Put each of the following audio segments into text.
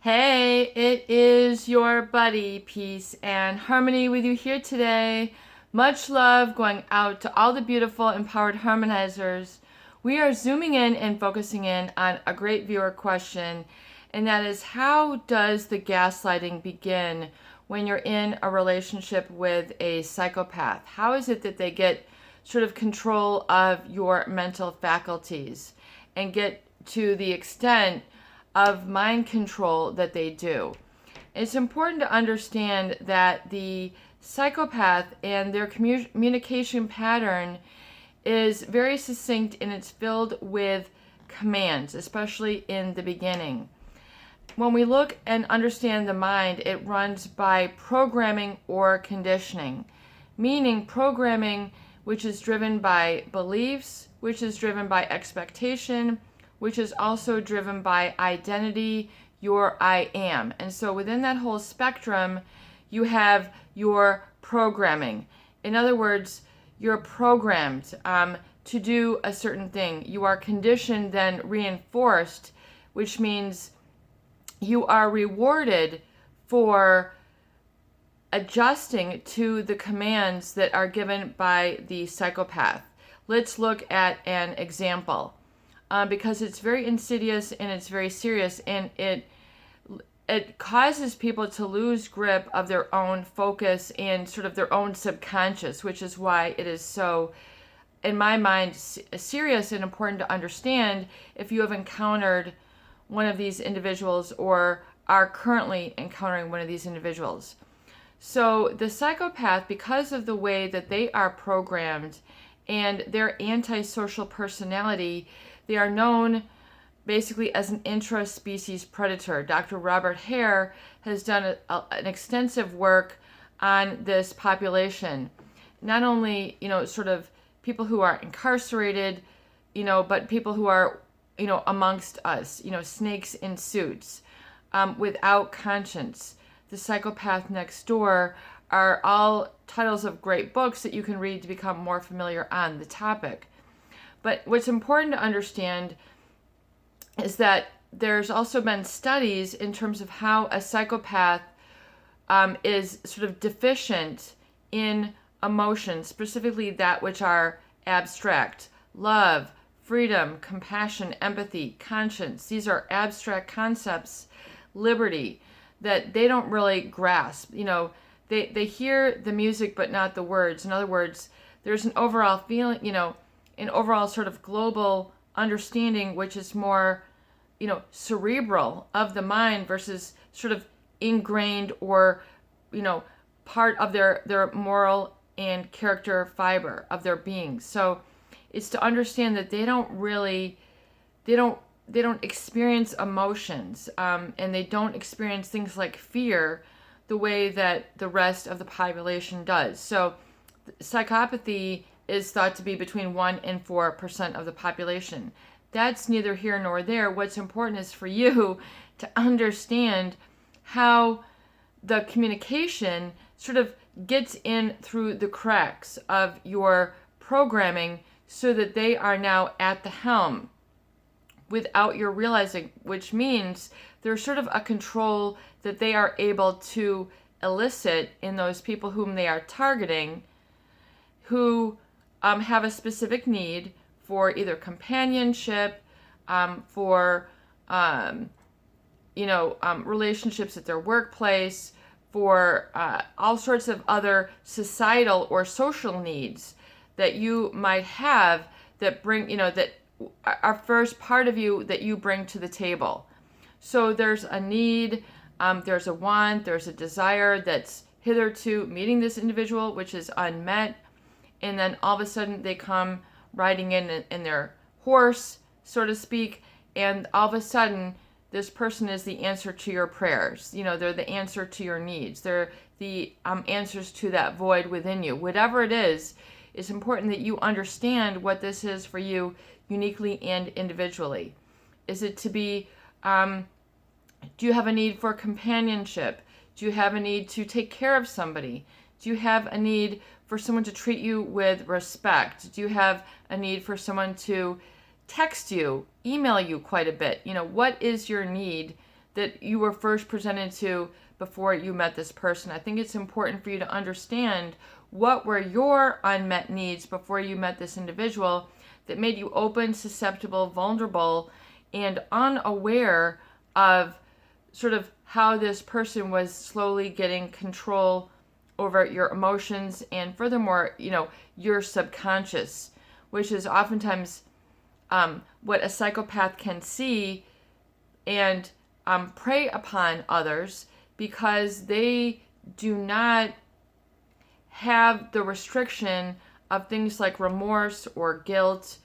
Hey, it is your buddy, Peace and Harmony with you here today. Much love going out to all the beautiful, empowered harmonizers. We are zooming in and focusing in on a great viewer question, and that is, how does the gaslighting begin when you're in a relationship with a psychopath? How is it that they get sort of control of your mental faculties and get to the extent of mind control that they do? It's important to understand that the psychopath and their communication pattern is very succinct, and it's filled with commands, especially in the beginning. When we look and understand the mind, it runs by programming or conditioning, meaning programming which is driven by beliefs, which is driven by expectation, which is also driven by identity, your I am. And so within that whole spectrum, you have your programming. In other words, you're programmed to do a certain thing. You are conditioned, then reinforced, which means you are rewarded for adjusting to the commands that are given by the psychopath. Let's look at an example. Because it's very insidious and it's very serious, and it causes people to lose grip of their own focus and sort of their own subconscious, which is why it is so, in my mind, serious and important to understand if you have encountered one of these individuals or are currently encountering one of these individuals. So the psychopath, because of the way that they are programmed and their antisocial personality, they are known basically as an intra-species predator. Dr. Robert Hare has done an extensive work on this population. Not only, sort of people who are incarcerated, but people who are, amongst us, snakes in suits, without conscience. The Psychopath Next Door are all titles of great books that you can read to become more familiar on the topic. But what's important to understand is that there's also been studies in terms of how a psychopath is sort of deficient in emotions, specifically that which are abstract: love, freedom, compassion, empathy, conscience. These are abstract concepts, liberty, that they don't really grasp. They hear the music but not the words. In other words, there's an overall feeling, an overall sort of global understanding which is more, cerebral of the mind versus sort of ingrained or, part of their moral and character fiber of their being. So it's to understand that they don't experience emotions, and they don't experience things like fear the way that the rest of the population does. So psychopathy is thought to be between 1% and 4% of the population. That's neither here nor there. What's important is for you to understand how the communication sort of gets in through the cracks of your programming so that they are now at the helm without your realizing, which means there's sort of a control that they are able to elicit in those people whom they are targeting, who have a specific need for either companionship, for relationships at their workplace, for all sorts of other societal or social needs that you might have that bring, that are first part of you that you bring to the table. So there's a need, there's a want, there's a desire that's hitherto meeting this individual, which is unmet. And then all of a sudden they come riding in their horse, so to speak, and all of a sudden this person is the answer to your prayers. They're the answer to your needs. They're the answers to that void within you. Whatever it is, it's important that you understand what this is for you uniquely and individually. Is it to be, do you have a need for companionship? Do you have a need to take care of somebody? Do you have a need for someone to treat you with respect? Do you have a need for someone to text you, email you quite a bit? What is your need that you were first presented to before you met this person. I think it's important for you to understand what were your unmet needs before you met this individual that made you open, susceptible, vulnerable, and unaware of sort of how this person was slowly getting control over your emotions and furthermore, your subconscious, which is oftentimes what a psychopath can see and prey upon others because they do not have the restriction of things like remorse or guilt.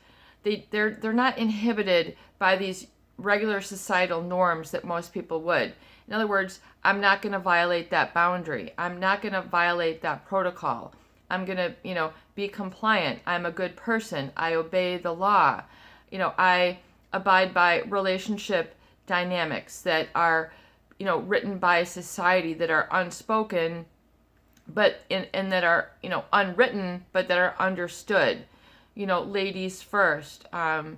They're not inhibited by these regular societal norms that most people would. In other words, I'm not going to violate that boundary. I'm not going to violate that protocol. I'm going to, be compliant. I'm a good person. I obey the law. I abide by relationship dynamics that are, written by society, that are unspoken, but and that are, unwritten, but that are understood. Ladies first. Abide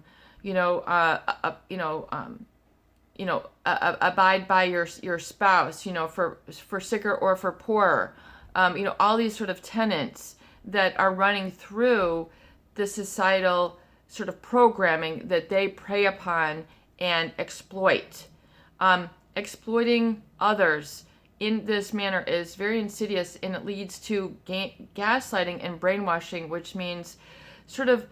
by your spouse, for sicker or for poorer. All these sort of tenets that are running through the societal sort of programming that they prey upon and exploit. Exploiting others in this manner is very insidious, and it leads to gaslighting and brainwashing, which means sort of,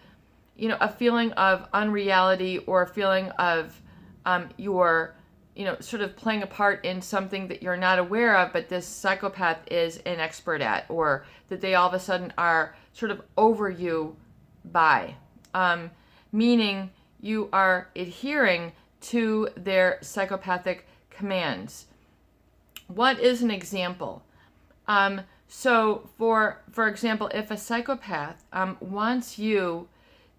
a feeling of unreality or a feeling of you're, sort of playing a part in something that you're not aware of, but this psychopath is an expert at, or that they all of a sudden are sort of over you by, meaning you are adhering to their psychopathic commands. What is an example? So for example, if a psychopath wants you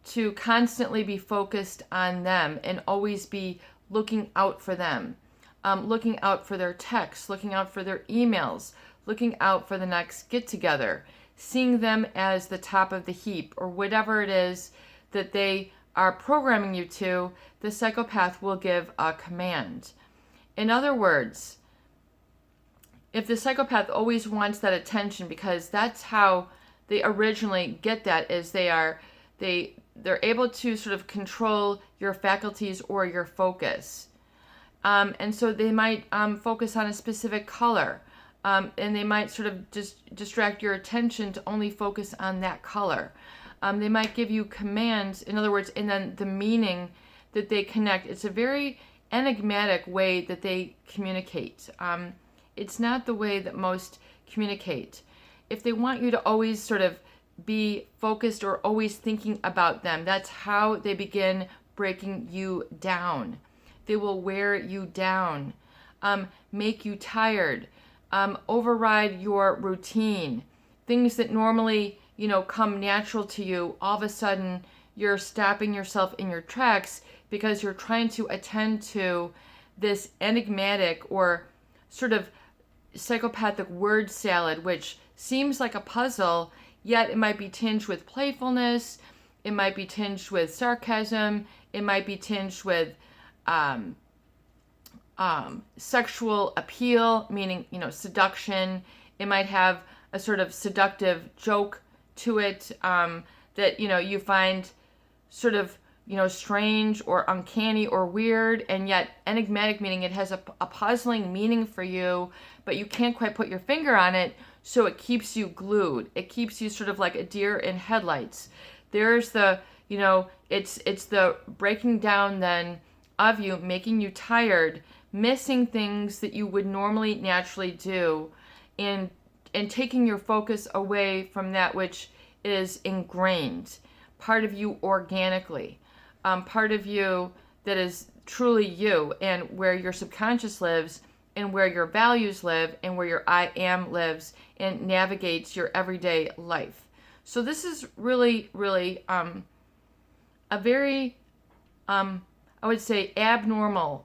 to constantly be focused on them and always be looking out for them, looking out for their texts, looking out for their emails, looking out for the next get-together, seeing them as the top of the heap, or whatever it is that they are programming you to, the psychopath will give a command. In other words, if the psychopath always wants that attention, because that's how they originally get that, is they're able to sort of control your faculties or your focus. And so they might focus on a specific color, and they might sort of just distract your attention to only focus on that color. They might give you commands, in other words, and then the meaning that they connect. It's a very enigmatic way that they communicate. It's not the way that most communicate. If they want you to always sort of be focused or always thinking about them, that's how they begin breaking you down. They will wear you down, make you tired, override your routine. Things that normally, come natural to you, all of a sudden you're stopping yourself in your tracks because you're trying to attend to this enigmatic or sort of psychopathic word salad, which seems like a puzzle, yet it might be tinged with playfulness, it might be tinged with sarcasm, it might be tinged with sexual appeal, meaning, seduction. It might have a sort of seductive joke to it that, you find sort of, strange or uncanny or weird, and yet enigmatic, meaning it has a puzzling meaning for you, but you can't quite put your finger on it, so it keeps you glued. It keeps you sort of like a deer in headlights. There's the, it's the breaking down then of you, making you tired, missing things that you would normally naturally do, and taking your focus away from that which is ingrained, part of you organically, part of you that is truly you, and where your subconscious lives, and where your values live, and where your I am lives and navigates your everyday life. So this is really, really a very, I would say, abnormal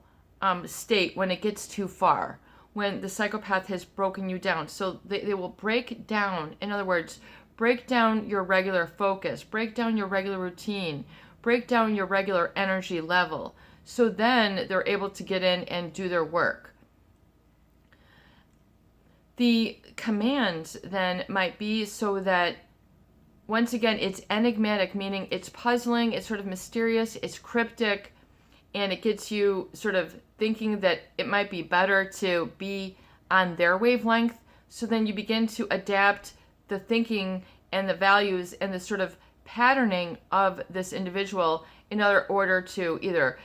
state when it gets too far, when the psychopath has broken you down. So they will break down, in other words, break down your regular focus, break down your regular routine, break down your regular energy level, So then they're able to get in and do their work. The commands then might be so that, once again, it's enigmatic, meaning it's puzzling, it's sort of mysterious, it's cryptic, and it gets you sort of thinking that it might be better to be on their wavelength. So then you begin to adapt the thinking and the values and the sort of patterning of this individual in order to either,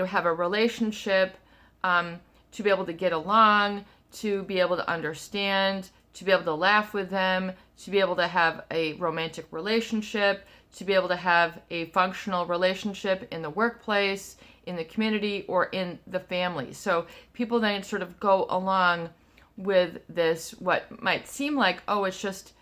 have a relationship, to be able to get along, to be able to understand, to be able to laugh with them, to be able to have a romantic relationship, to be able to have a functional relationship in the workplace, in the community, or in the family. So people then sort of go along with this, what might seem like, oh, it's just,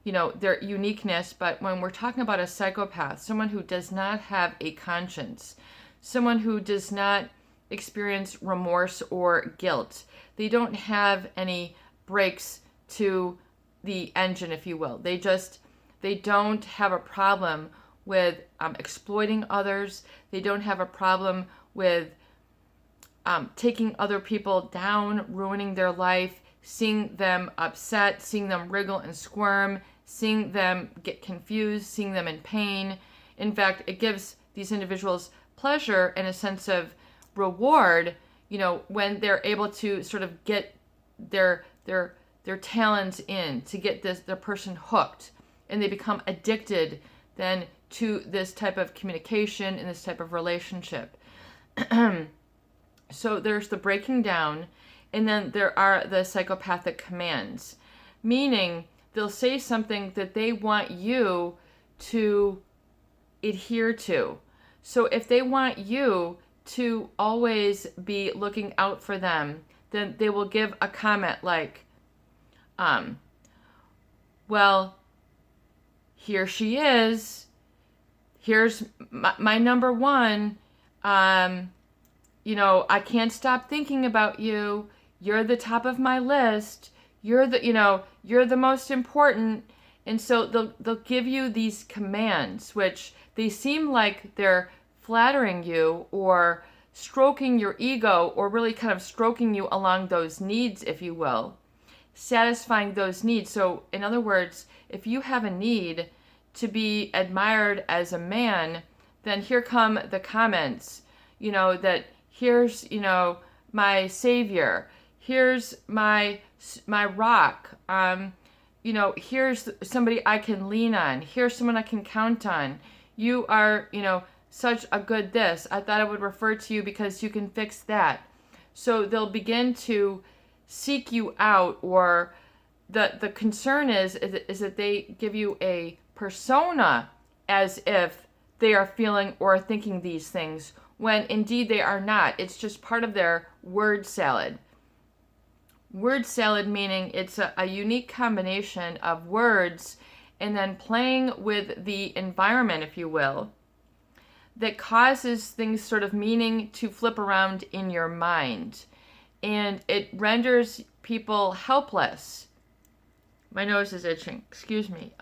their uniqueness. But when we're talking about a psychopath, someone who does not have a conscience, someone who does not experience remorse or guilt, they don't have any brakes to the engine, if you will. They don't have a problem with exploiting others. They don't have a problem with taking other people down, ruining their life, seeing them upset, seeing them wriggle and squirm, seeing them get confused, seeing them in pain. In fact, it gives these individuals pleasure and a sense of reward, when they're able to sort of get their talents in, to get their person hooked, and they become addicted then to this type of communication and this type of relationship. So there's the breaking down, and then there are the psychopathic commands, meaning they'll say something that they want you to adhere to. So if they want you to always be looking out for them, then they will give a comment like, well, here she is. Here's my number one. I can't stop thinking about you. You're the top of my list. You're the most important. And so they'll give you these commands, which they seem like they're flattering you or stroking your ego, or really kind of stroking you along those needs, if you will, satisfying those needs. So in other words, if you have a need to be admired as a man, then here come the comments, that here's, my savior, here's my rock, here's somebody I can lean on, here's someone I can count on, you are, such a good this, I thought I would refer to you because you can fix that. So they'll begin to seek you out, or the concern is that they give you a persona as if they are feeling or thinking these things, when indeed they are not. It's just part of their word salad. Word salad meaning it's a unique combination of words and then playing with the environment, if you will, that causes things sort of meaning to flip around in your mind. And it renders people helpless. My nose is itching, excuse me.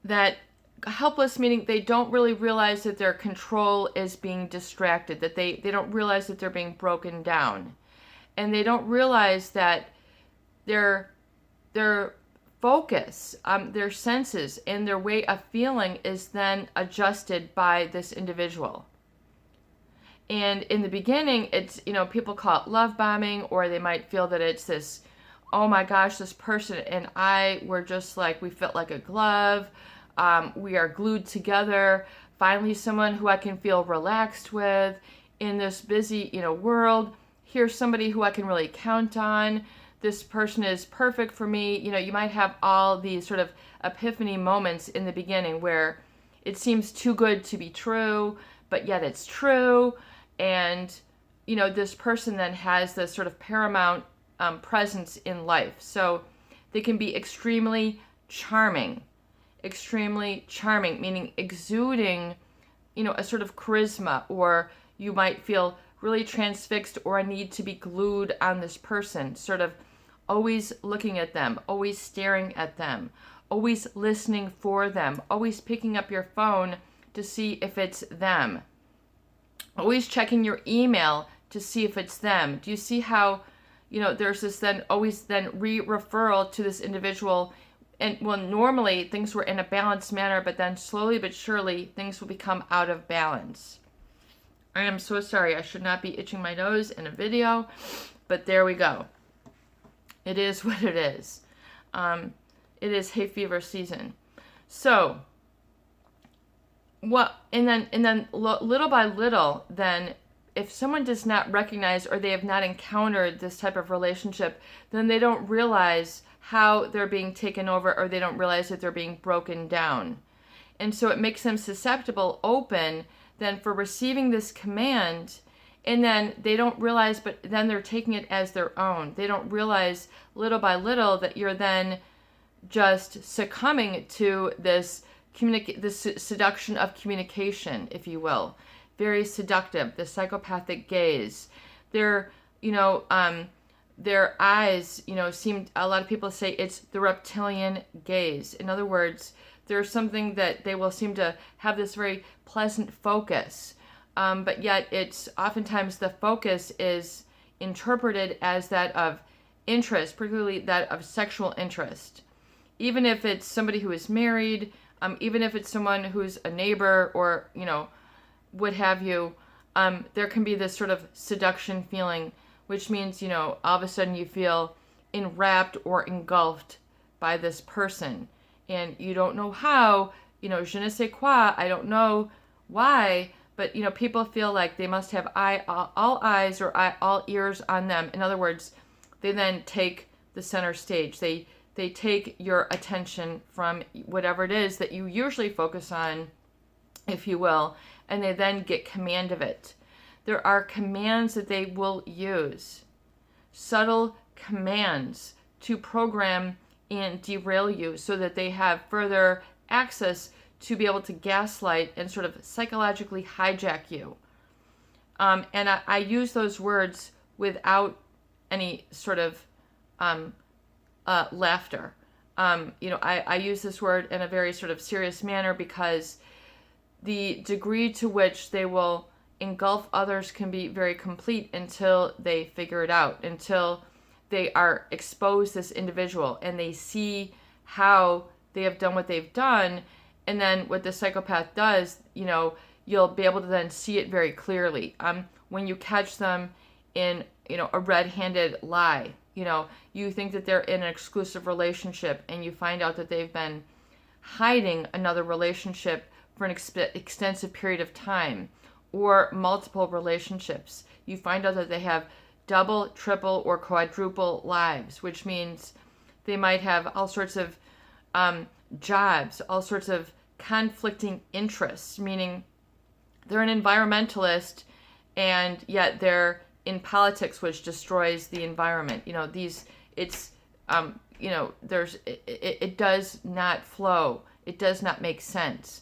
That helpless meaning they don't really realize that their control is being distracted, that they don't realize that they're being broken down. And they don't realize that their focus, their senses, and their way of feeling is then adjusted by this individual. And in the beginning, it's, people call it love bombing, or they might feel that it's this, oh my gosh, this person and I were just like, we felt like a glove. We are glued together. Finally, someone who I can feel relaxed with in this busy, world. Here's somebody who I can really count on. This person is perfect for me. You might have all these sort of epiphany moments in the beginning where it seems too good to be true, but yet it's true. And, this person then has this sort of paramount presence in life. So they can be extremely charming, meaning exuding, a sort of charisma, or you might feel really transfixed or a need to be glued on this person, sort of always looking at them, always staring at them, always listening for them, always picking up your phone to see if it's them. always checking your email to see if it's them. Do you see how, there's this then always then referral to this individual? And well, normally things were in a balanced manner, but then slowly but surely things will become out of balance. I am so sorry. I should not be itching my nose in a video, but there we go. It is what it is. It is hay fever season. So, and then little by little, then if someone does not recognize or they have not encountered this type of relationship, then they don't realize how they're being taken over, or they don't realize that they're being broken down. And so it makes them susceptible, open, then for receiving this command, and then they don't realize, but then they're taking it as their own. They don't realize little by little that you're then just succumbing to this seduction of communication, if you will. Very seductive, the psychopathic gaze. Their eyes, seem, a lot of people say it's the reptilian gaze. In other words, there's something that they will seem to have this very pleasant focus, but yet it's oftentimes the focus is interpreted as that of interest, particularly that of sexual interest. Even if it's somebody who is married, even if it's someone who's a neighbor or, what have you, there can be this sort of seduction feeling, which means, all of a sudden you feel enwrapped or engulfed by this person. And you don't know how, je ne sais quoi, I don't know why, but, people feel like they must have all eyes or all ears on them. In other words, they then take the center stage. They take your attention from whatever it is that you usually focus on, if you will, and they then get command of it. There are commands that they will use, subtle commands to program and derail you so that they have further access to be able to gaslight and sort of psychologically hijack you. And I use those words without any sort of laughter. I use this word in a very sort of serious manner because the degree to which they will engulf others can be very complete until they figure it out, until they are exposed this individual and they see how they have done what they've done. And then what the psychopath does, you'll be able to then see it very clearly. When you catch them in, a red-handed lie, you think that they're in an exclusive relationship and you find out that they've been hiding another relationship for an extensive period of time, or multiple relationships. You find out that they have double, triple, or quadruple lives, which means they might have all sorts of jobs, all sorts of conflicting interests, meaning they're an environmentalist and yet they're in politics, which destroys the environment. It does not flow. It does not make sense.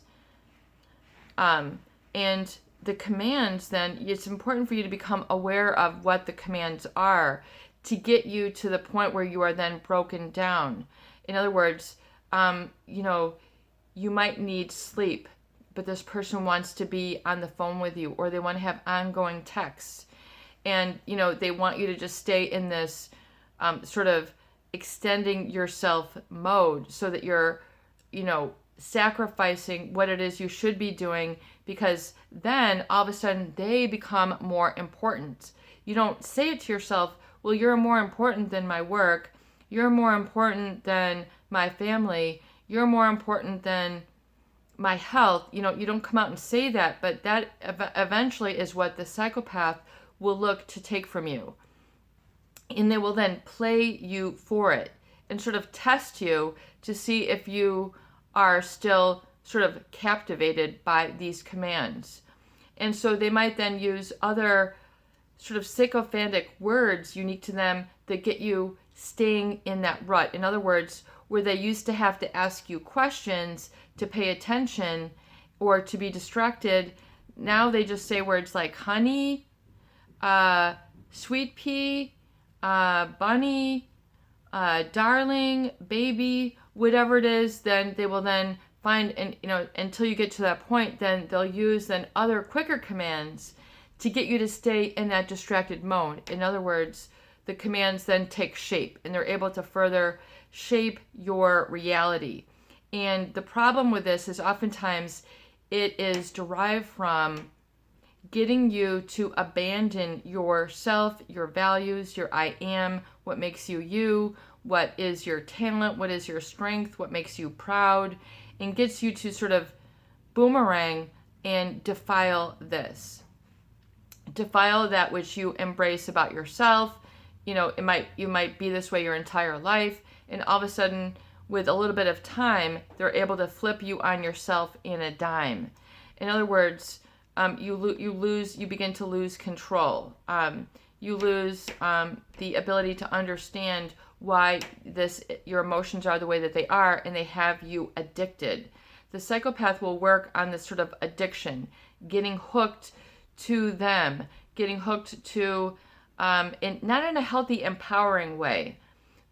And the commands, then, it's important for you to become aware of what the commands are to get you to the point where you are then broken down. In other words, you might need sleep, but this person wants to be on the phone with you, or they want to have ongoing texts. And, they want you to just stay in this sort of extending yourself mode so that you're, sacrificing what it is you should be doing, because then all of a sudden they become more important. You don't say it to yourself, well, you're more important than my work. You're more important than my family. You're more important than my health. You don't come out and say that, but that eventually is what the psychopath will look to take from you. And they will then play you for it and sort of test you to see if you are still sort of captivated by these commands. And so they might then use other sort of sycophantic words unique to them that get you staying in that rut. In other words, where they used to have to ask you questions to pay attention or to be distracted, now they just say words like honey, sweet pea, bunny, darling, baby, whatever it is. Then they will then find, and until you get to that point, then they'll use then other quicker commands to get you to stay in that distracted mode. In other words, the commands then take shape and they're able to further shape your reality. And the problem with this is oftentimes it is derived from getting you to abandon yourself, your values, your I am, what makes you you, what is your talent, what is your strength, what makes you proud, and gets you to sort of boomerang and defile this. Defile that which you embrace about yourself. You know, you might be this way your entire life, and all of a sudden, with a little bit of time, they're able to flip you on yourself in a dime. In other words, you begin to lose control. You lose the ability to understand why your emotions are the way that they are, and they have you addicted. The psychopath will work on this sort of addiction, getting hooked to them, getting hooked to, not in a healthy, empowering way.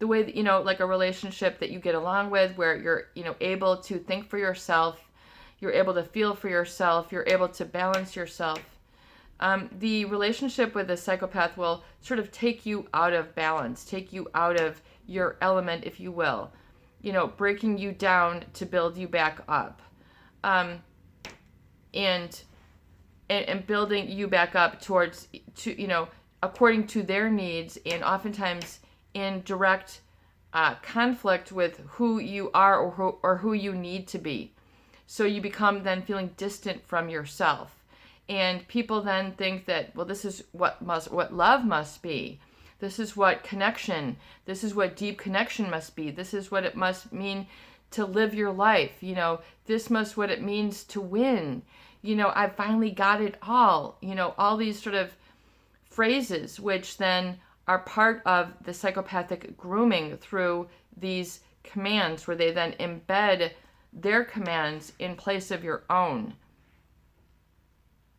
The way that, like a relationship that you get along with, where you're, able to think for yourself, you're able to feel for yourself, you're able to balance yourself. The relationship with a psychopath will sort of take you out of balance, take you out of your element, if you will, breaking you down to build you back up, and building you back up according to their needs, and oftentimes in direct conflict with who you are or who you need to be. So you become then feeling distant from yourself. And people then think that, well, this is what love must be. This is what this is what deep connection must be. This is what it must mean to live your life. This must what it means to win. I finally got it all. All these sort of phrases, which then are part of the psychopathic grooming through these commands, where they then embed their commands in place of your own.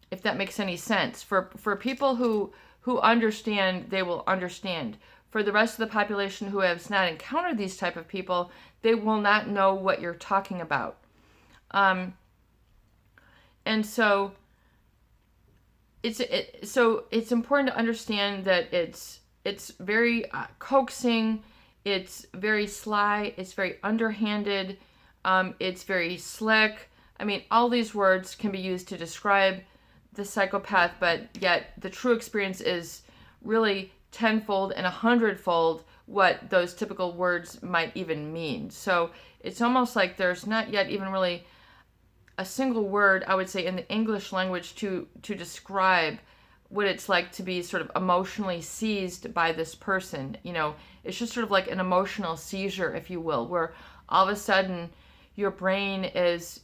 If that makes any sense. For people who understand, they will understand. For the rest of the population who has not encountered these type of people, they will not know what you're talking about. And so it's important to understand that it's very coaxing, it's very sly, it's very underhanded, it's very slick. I mean, all these words can be used to describe the psychopath, but yet the true experience is really tenfold and 100-fold what those typical words might even mean. So it's almost like there's not yet even really a single word, I would say, in the English language to describe what it's like to be sort of emotionally seized by this person. It's just sort of like an emotional seizure, if you will, where all of a sudden your brain is,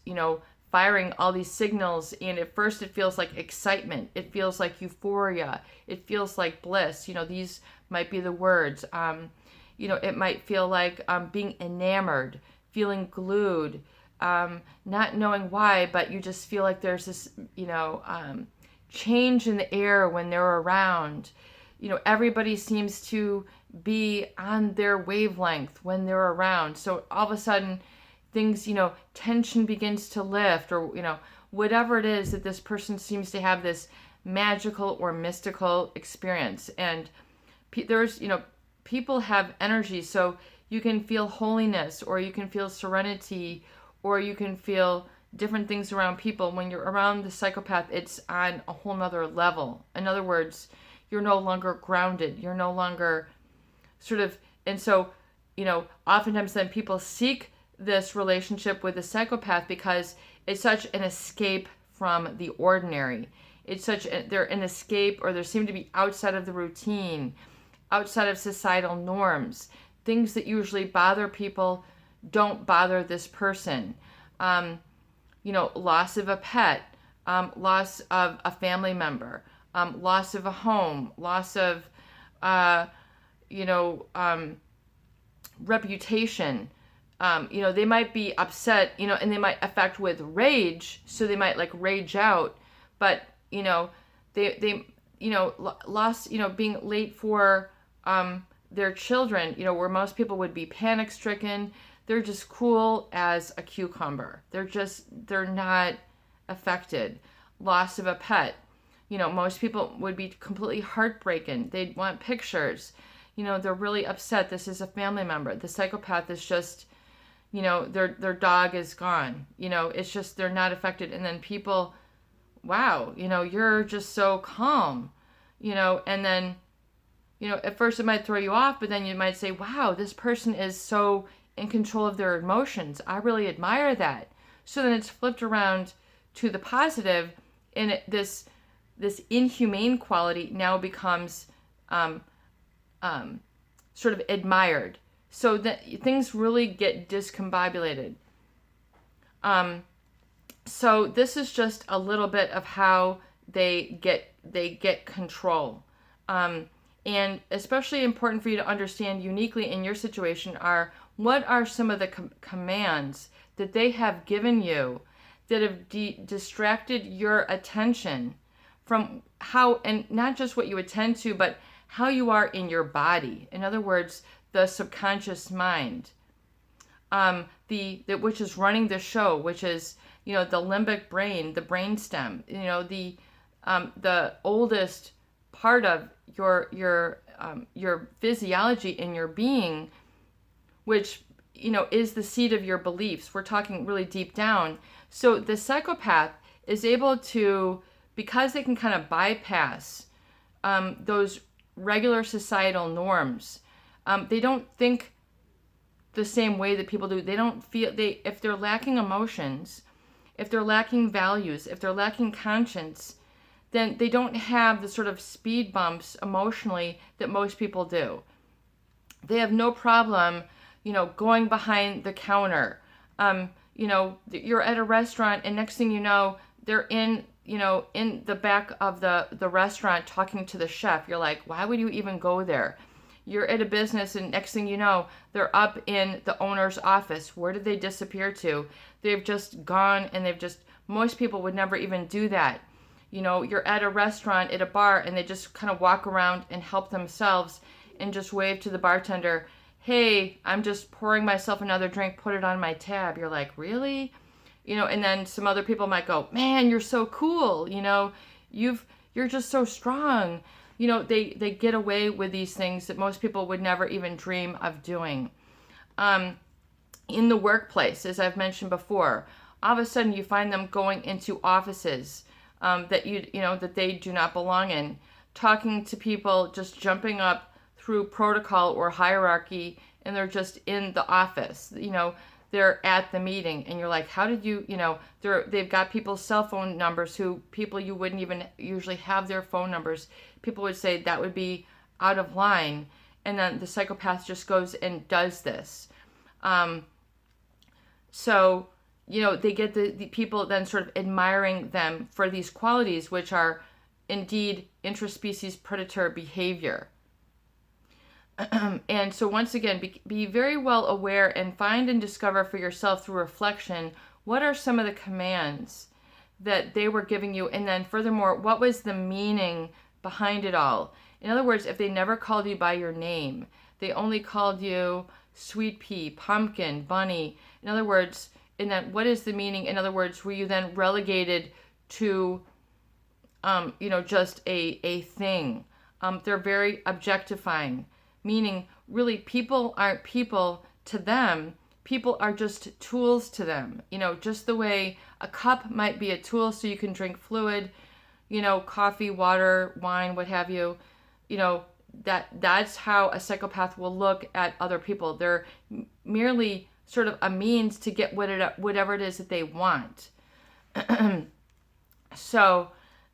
firing all these signals, and at first it feels like excitement, it feels like euphoria, it feels like bliss. These might be the words. It might feel like being enamored, feeling glued, not knowing why, but you just feel like there's this, change in the air when they're around. Everybody seems to be on their wavelength when they're around. So all of a sudden, things, tension begins to lift, or, whatever it is that this person seems to have this magical or mystical experience. And there's, people have energy, so you can feel holiness, or you can feel serenity, or you can feel different things around people. When you're around the psychopath, it's on a whole nother level. In other words, you're no longer grounded. You're no longer sort of, and so, oftentimes then people seek this relationship with a psychopath because it's such an escape from the ordinary. They're an escape, or they seem to be outside of the routine, outside of societal norms. Things that usually bother people don't bother this person. Loss of a pet, loss of a family member, loss of a home, loss of, reputation. They might be upset, and they might affect with rage, so they might like rage out, but, they lost, being late for their children, where most people would be panic stricken. They're just cool as a cucumber. They're not affected. Loss of a pet, Most people would be completely heartbroken. They'd want pictures. They're really upset. This is a family member. The psychopath is just, their dog is gone. It's just they're not affected. And then people, wow, you're just so calm, and then, at first it might throw you off, but then you might say, wow, this person is so in control of their emotions. I really admire that. So then it's flipped around to the positive, and this inhumane quality now becomes sort of admired. So that things really get discombobulated. So this is just a little bit of how they get control. And especially important for you to understand uniquely in your situation are what are some of the commands that they have given you that have distracted your attention from how, and not just what you attend to, but how you are in your body. In other words, the subconscious mind, which is running the show, which is, the limbic brain, the brainstem, the oldest part of your physiology in your being, which, is the seat of your beliefs. We're talking really deep down. So the psychopath is able to, because they can kind of bypass those regular societal norms, they don't think the same way that people do. They don't feel, if they're lacking emotions, if they're lacking values, if they're lacking conscience, then they don't have the sort of speed bumps emotionally that most people do. They have no problem, going behind the counter. You're at a restaurant, and next thing you know, they're in the back of the restaurant talking to the chef. You're like, why would you even go there? You're at a business, and next thing you know, they're up in the owner's office. Where did they disappear to? They've just gone, and most people would never even do that. You're at a restaurant, at a bar, and they just kind of walk around and help themselves and just wave to the bartender, hey, I'm just pouring myself another drink, put it on my tab. You're like, really? And then some other people might go, man, you're so cool. You're just so strong. They get away with these things that most people would never even dream of doing. In the workplace, as I've mentioned before, all of a sudden you find them going into offices that they do not belong in, talking to people, just jumping up through protocol or hierarchy, and they're just in the office. They're at the meeting, and you're like, how did you, they've got people's cell phone numbers, people you wouldn't even usually have their phone numbers. People would say that would be out of line, and then the psychopath just goes and does this. So they get the people then sort of admiring them for these qualities, which are indeed interspecies predator behavior. And so once again, be very well aware and find and discover for yourself through reflection, what are some of the commands that they were giving you? And then furthermore, what was the meaning behind it all? In other words, if they never called you by your name, they only called you sweet pea, pumpkin, bunny. In other words, and then what is the meaning? In other words, were you then relegated to, just a thing? They're very objectifying, meaning really people aren't people to them. People are just tools to them. Just the way a cup might be a tool so you can drink fluid, coffee, water, wine, what have you. That's how a psychopath will look at other people. They're merely sort of a means to get whatever it is that they want. So,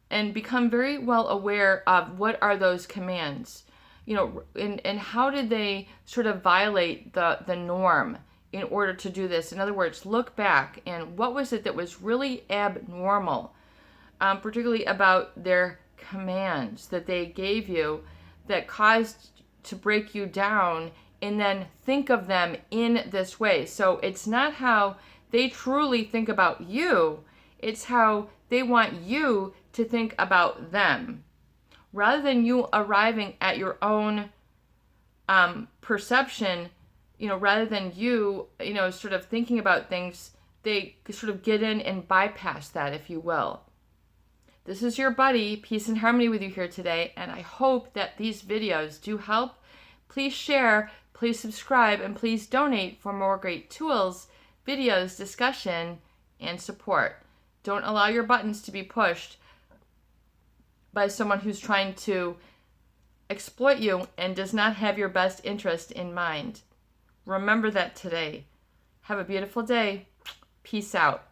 and become very well aware of what are those commands, and how did they sort of violate the norm in order to do this. In other words, look back and what was it that was really abnormal, particularly about their commands that they gave you that caused to break you down, and then think of them in this way. So it's not how they truly think about you, it's how they want you to think about them. Rather than you arriving at your own perception, rather than you, sort of thinking about things, they sort of get in and bypass that, if you will. This is your buddy, Peace and Harmony, with you here today, and I hope that these videos do help. Please share, please subscribe, and please donate for more great tools, videos, discussion, and support. Don't allow your buttons to be pushed by someone who's trying to exploit you and does not have your best interest in mind. Remember that today. Have a beautiful day. Peace out.